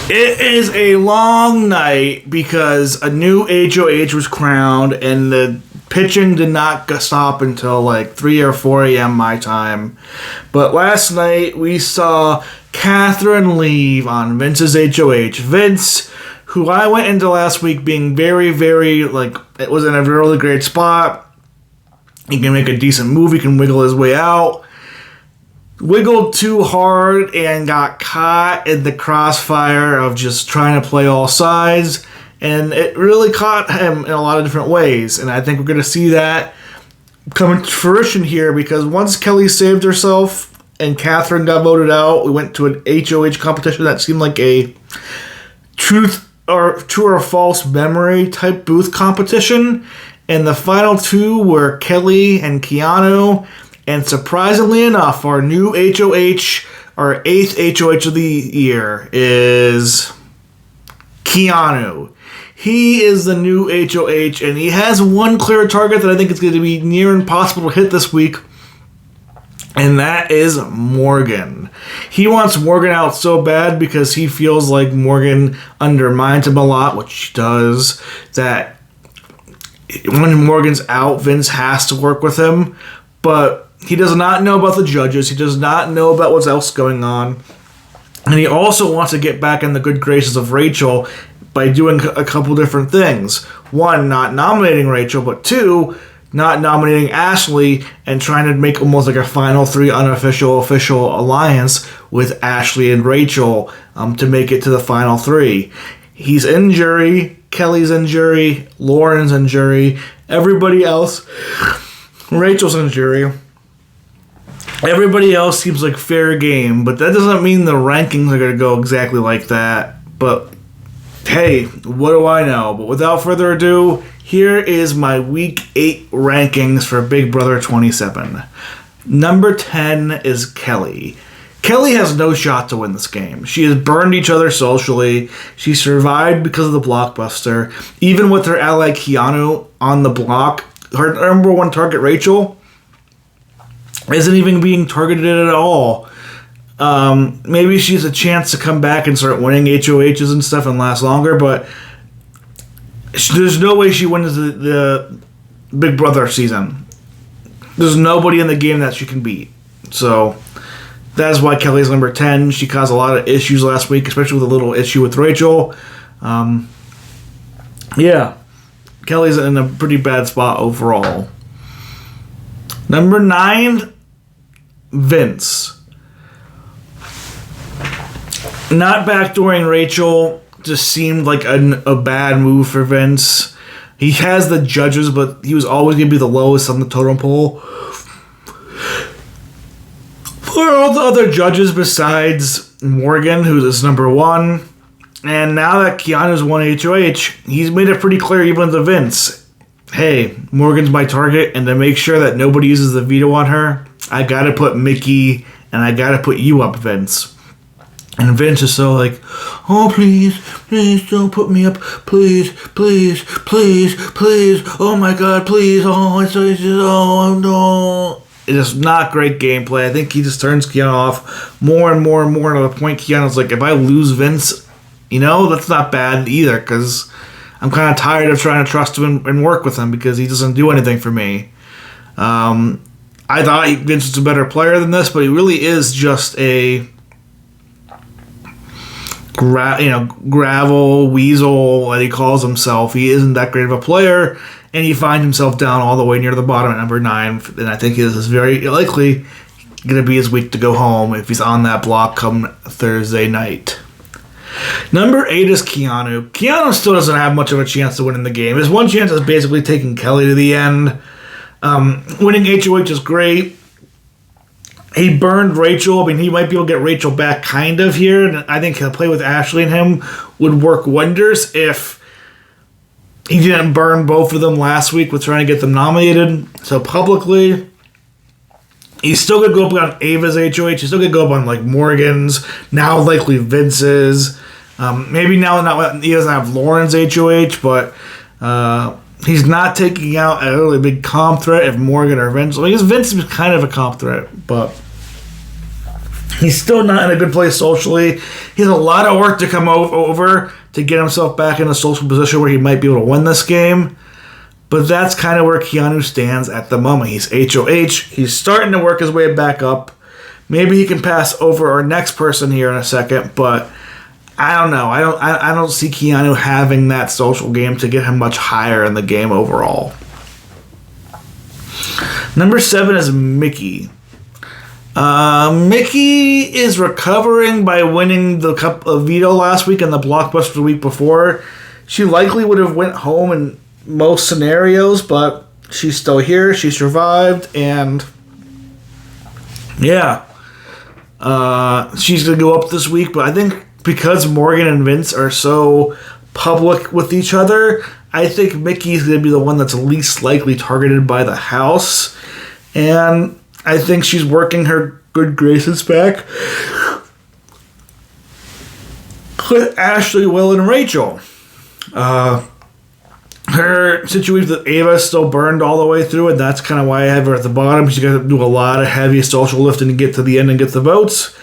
It is a long night because a new HOH was crowned and the pitching did not stop until like 3 or 4 a.m. my time. But last night we saw Catherine leave on Vince's HOH. Vince, who I went into last week being very, very, it was in a really great spot. He can make a decent move. He can wiggle his way out. Wiggled too hard and got caught in the crossfire of just trying to play all sides. And it really caught him in a lot of different ways. And I think we're going to see that come to fruition here because once Kelly saved herself and Catherine got voted out, we went to an HOH competition that seemed like a true or false memory type booth competition. And the final two were Kelly and Keanu. And surprisingly enough, our new HOH, our 8th HOH of the year, is Keanu. He is the new HOH, and he has one clear target that I think is going to be near impossible to hit this week, and that is Morgan. He wants Morgan out so bad because he feels like Morgan undermines him a lot, which she does, that when Morgan's out, Vince has to work with him, but he does not know about the judges. He does not know about what's else going on. And he also wants to get back in the good graces of Rachel by doing a couple different things. One, not nominating Rachel, but two, not nominating Ashley and trying to make almost like a final three unofficial official alliance with Ashley and Rachel to make it to the final three. He's in jury. Kelly's in jury. Lauren's in jury. Everybody else, Rachel's in jury. Everybody else seems like fair game, but that doesn't mean the rankings are going to go exactly like that. But hey, what do I know? But without further ado, here is my Week 8 rankings for Big Brother 27. Number 10 is Kelly. Kelly has no shot to win this game. She has burned each other socially. She survived because of the blockbuster. Even with her ally Keanu on the block, her number one target, Rachel, isn't even being targeted at all. Maybe she has a chance to come back and start winning HOHs and stuff and last longer, but there's no way she wins the Big Brother season. There's nobody in the game that she can beat. So that's why Kelly's number 10. She caused a lot of issues last week, especially with a little issue with Rachel. Yeah, Kelly's in a pretty bad spot overall. Number 9, Vince. Not backdooring Rachel just seemed like a bad move for Vince. He has the judges, but he was always going to be the lowest on the totem pole. For all the other judges besides Morgan, who is number 1, and now that Keanu's won HOH, he's made it pretty clear even to Vince, hey, Morgan's my target, and to make sure that nobody uses the veto on her, I gotta put Mickey and I gotta put you up, Vince. And Vince is so like, oh, please don't put me up. Please, oh my God, please, oh no. It is not great gameplay. I think he just turns Keanu off more and more to the point Keanu's like, if I lose Vince, that's not bad either, because I'm kind of tired of trying to trust him and work with him because he doesn't do anything for me. I thought Vince was a better player than this, but he really is just a gravel weasel that he calls himself. He isn't that great of a player, and he finds himself down all the way near the bottom at number 9. And I think this is very likely going to be his week to go home if he's on that block come Thursday night. Number 8 is Keanu. Keanu still doesn't have much of a chance to win in the game. His one chance is basically taking Kelly to the end. Winning HOH is great. He burned Rachel. I mean, he might be able to get Rachel back kind of here. And I think he'll play with Ashley and him would work wonders if he didn't burn both of them last week with trying to get them nominated so publicly. He's still going to go up on Ava's HOH. He's still going to go up on like Morgan's, now likely Vince's. Maybe now he doesn't have Lauren's HOH, but he's not taking out a really big comp threat if Morgan or Vince. I guess Vince is kind of a comp threat, but He's still not in a good place socially. He has a lot of work to come over to get himself back in a social position where he might be able to win this game. But that's kind of where Keanu stands at the moment. He's HOH. He's starting to work his way back up. Maybe he can pass over our next person here in a second, but I don't know. I don't see Keanu having that social game to get him much higher in the game overall. Number 7 is Mickey. Mickey is recovering by winning the Cup of Vito last week and the Blockbuster the week before. She likely would have went home in most scenarios, but she's still here. She survived, and yeah, she's gonna go up this week. But I think because Morgan and Vince are so public with each other, I think Mickey's gonna be the one that's least likely targeted by the house, and I think she's working her good graces back with Ashley, Will, and Rachel. Her situation with Ava is still burned all the way through, and that's kind of why I have her at the bottom. She's got to do a lot of heavy social lifting to get to the end and get the votes.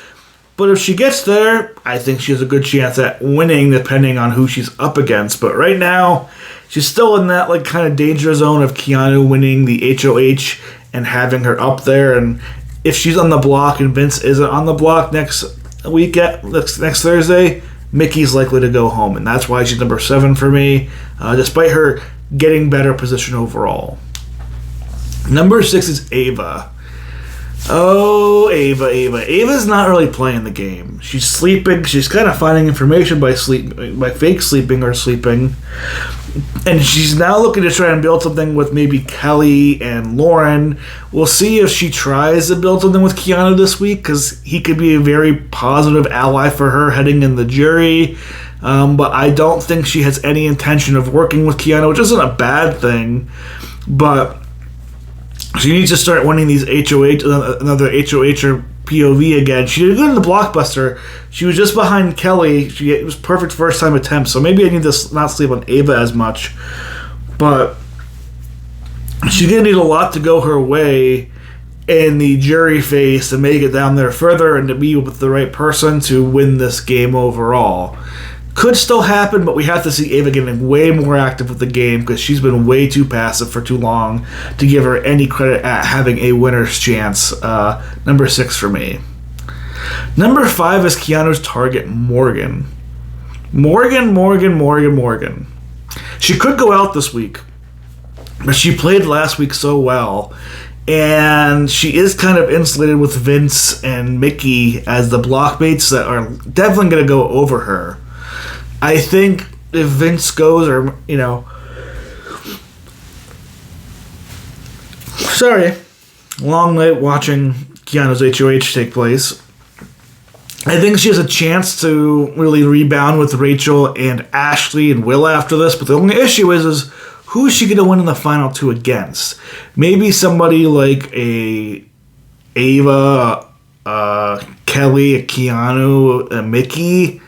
But if she gets there, I think she has a good chance at winning, depending on who she's up against. But right now, she's still in that like kind of danger zone of Keanu winning the HOH and having her up there. And if she's on the block and Vince isn't on the block next Thursday, Mickey's likely to go home, and that's why she's number 7 for me, despite her getting better position overall. Number 6 is Ava. Oh, Ava. Ava's not really playing the game. She's sleeping. She's kind of finding information by fake sleeping or sleeping. And she's now looking to try and build something with maybe Kelly and Lauren. We'll see if she tries to build something with Keanu this week, because he could be a very positive ally for her heading in the jury. But I don't think she has any intention of working with Keanu, which isn't a bad thing. But she needs to start winning these another HOH or POV again. She did good in the Blockbuster. She was just behind Kelly. It was perfect first time attempt. So maybe I need to not sleep on Ava as much. But she's going to need a lot to go her way in the jury phase to make it down there further and to be with the right person to win this game overall. Could still happen, but we have to see Ava getting way more active with the game because she's been way too passive for too long to give her any credit at having a winner's chance. Number 6 for me. Number 5 is Keanu's target, Morgan. Morgan. She could go out this week, but she played last week so well, and she is kind of insulated with Vince and Mickey as the block baits that are definitely going to go over her. I think if Vince goes, or, long night watching Keanu's HOH take place. I think she has a chance to really rebound with Rachel and Ashley and Will after this, but the only issue is who is she going to win in the final 2 against? Maybe somebody like a Ava, Kelly, a Keanu, a Mickey.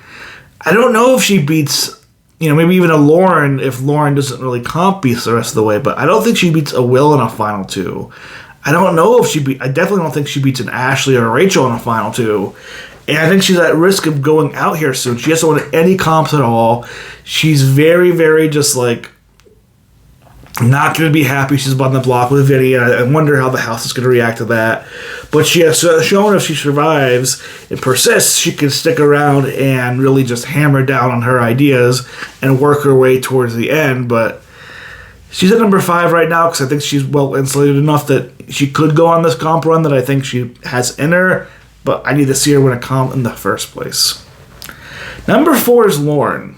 I don't know if she beats, maybe even a Lauren if Lauren doesn't really comp beats the rest of the way, but I don't think she beats a Will in a final 2. I don't know if I definitely don't think she beats an Ashley or a Rachel in a final 2. And I think she's at risk of going out here soon. She hasn't won any comps at all. She's very, very just like not going to be happy she's on the block with Vinny. I wonder how the house is going to react to that. But she has shown if she survives and persists, she can stick around and really just hammer down on her ideas and work her way towards the end. But she's at number 5 right now because I think she's well insulated enough that she could go on this comp run that I think she has in her. But I need to see her win a comp in the first place. Number 4 is Lauren.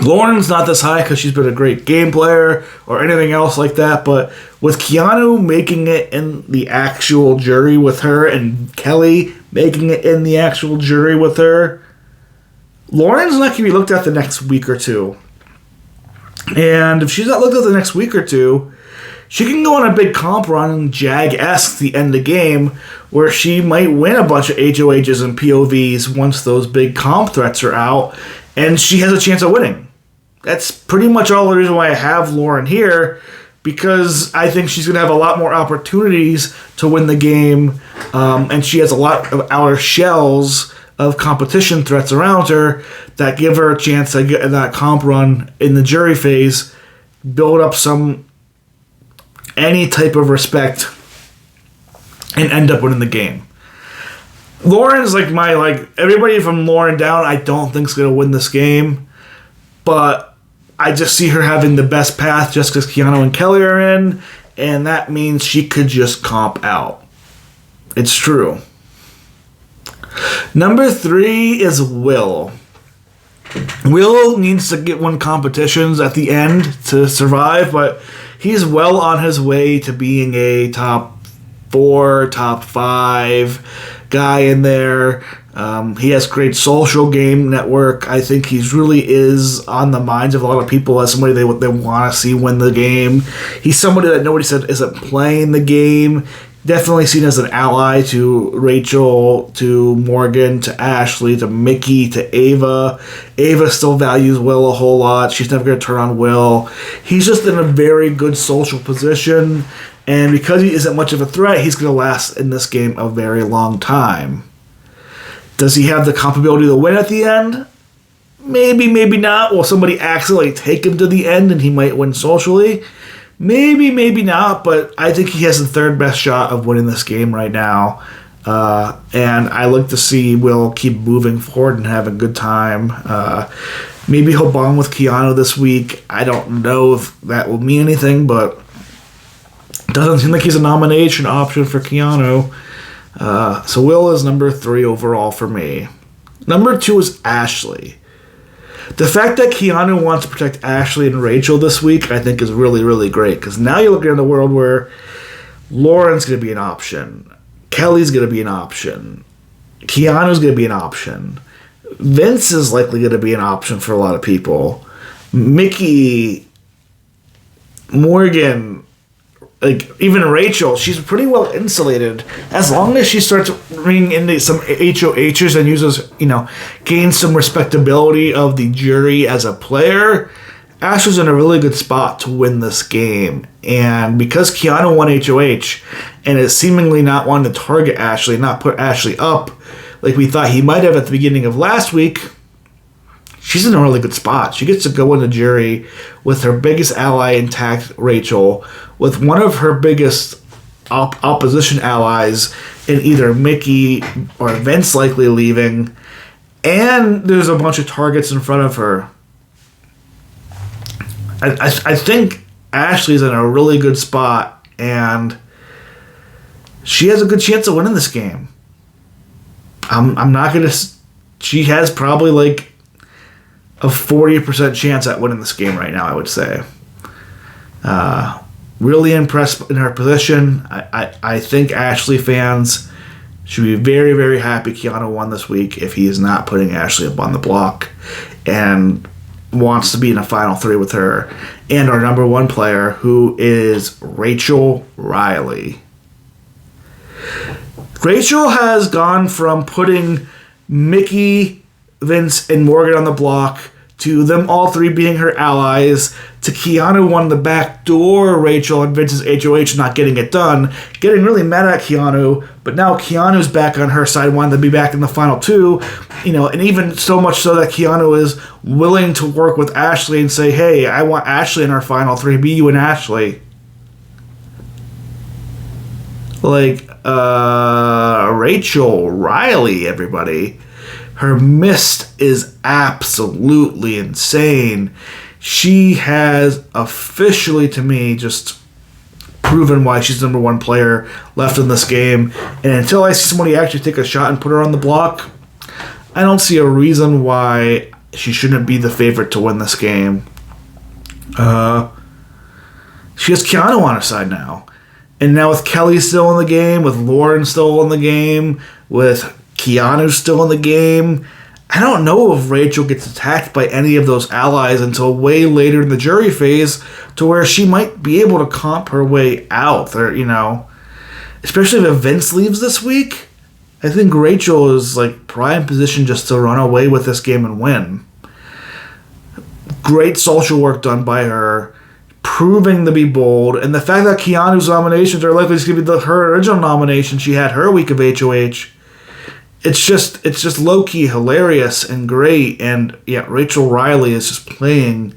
Lauren's not this high because she's been a great game player or anything else like that, but with Keanu making it in the actual jury with her and Kelly making it in the actual jury with her, Lauren's not going to be looked at the next week or 2. And if she's not looked at the next week or 2, she can go on a big comp run and Jag-esque the end of the game where she might win a bunch of HOHs and POVs once those big comp threats are out, and she has a chance of winning. That's pretty much all the reason why I have Lauren here, because I think she's going to have a lot more opportunities to win the game, and she has a lot of outer shells of competition threats around her that give her a chance to get that comp run in the jury phase, build up any type of respect, and end up winning the game. Lauren's everybody from Lauren down, I don't think is going to win this game, but I just see her having the best path just because Keanu and Kelly are in, and that means she could just comp out. It's true. Number 3 is Will. Will needs to get win competitions at the end to survive, but he's well on his way to being a top 4, top 5 guy in there. He has great social game network. I think he's really is on the minds of a lot of people as somebody they want to see win the game. He's somebody that nobody said isn't playing the game. Definitely seen as an ally to Rachel, to Morgan, to Ashley, to Mickey, to Ava. Ava still values Will a whole lot. She's never going to turn on Will. He's just in a very good social position, and because he isn't much of a threat, he's going to last in this game a very long time. Does he have the capability to win at the end? Maybe, maybe not. Will somebody accidentally take him to the end and he might win socially? Maybe, maybe not, but I think he has the third best shot of winning this game right now. And I look to see Will keep moving forward and have a good time. Maybe he'll bond with Keanu this week. I don't know if that will mean anything, but it doesn't seem like he's a nomination option for Keanu. So Will is number 3 overall for me. Number 2 is Ashley. The fact that Keanu wants to protect Ashley and Rachel this week, I think, is really, really great. Because now you're looking at a world where Lauren's going to be an option. Kelly's going to be an option. Keanu's going to be an option. Vince is likely going to be an option for a lot of people. Mickey, Morgan, even Rachel, she's pretty well insulated. As long as she starts bringing into some HOHs and uses, gains some respectability of the jury as a player, Ashley's in a really good spot to win this game. And because Keanu won HOH and is seemingly not wanting to target Ashley, not put Ashley up like we thought he might have at the beginning of last week, she's in a really good spot. She gets to go in the jury with her biggest ally intact, Rachel, with one of her biggest opposition allies in either Mickey or Vince likely leaving, and there's a bunch of targets in front of her. I think Ashley's in a really good spot, and she has a good chance of winning this game. I'm not going to... She has probably a 40% chance at winning this game right now, I would say. Really impressed in her position. I think Ashley fans should be very, very happy Keanu won this week if he is not putting Ashley up on the block and wants to be in a Final 3 with her. And our number 1 player, who is Rachel Riley. Rachel has gone from putting Mickey, Vince, and Morgan on the block to them all 3 being her allies, to Keanu won the back door Rachel and Vince's HOH not getting it done, getting really mad at Keanu, but now Keanu's back on her side, wanting to be back in the Final 2, and even so much so that Keanu is willing to work with Ashley and say, hey, I want Ashley in our Final 3, be you and Ashley. Rachel Riley, everybody. Her mist is absolutely insane. She has officially, to me, just proven why she's the number 1 player left in this game. And until I see somebody actually take a shot and put her on the block, I don't see a reason why she shouldn't be the favorite to win this game. She has Keanu on her side now. And now with Kelly still in the game, with Lauren still in the game, with Keanu still in the game, I don't know if Rachel gets attacked by any of those allies until way later in the jury phase, to where she might be able to comp her way out. Or, especially if Vince leaves this week, I think Rachel is prime position just to run away with this game and win. Great social work done by her. proving to be bold, and the fact that Keanu's nominations are likely to be her original nomination she had her week of HOH. It's just low-key hilarious and great, and yeah, Rachel Riley is just playing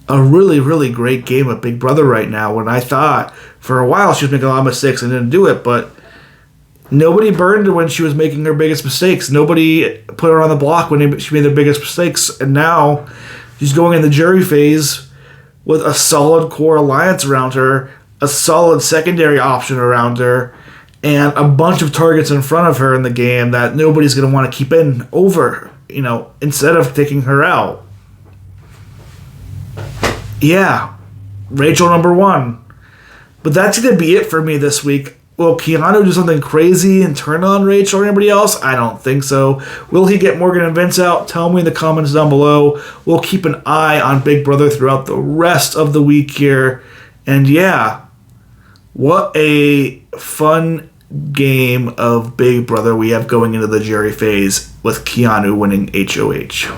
a really, really great game of Big Brother right now, when I thought for a while she was making a lot of mistakes and didn't do it, but nobody burned her when she was making her biggest mistakes. Nobody put her on the block when she made their biggest mistakes, and now she's going in the jury phase with a solid core alliance around her, a solid secondary option around her, and a bunch of targets in front of her in the game that nobody's going to want to keep in over, instead of taking her out. Yeah, Rachel number 1. But that's going to be it for me this week. Will Keanu do something crazy and turn on Rachel or anybody else? I don't think so. Will he get Morgan and Vince out? Tell me in the comments down below. We'll keep an eye on Big Brother throughout the rest of the week here. And yeah, what a fun game of Big Brother we have going into the jury phase with Keanu winning HOH.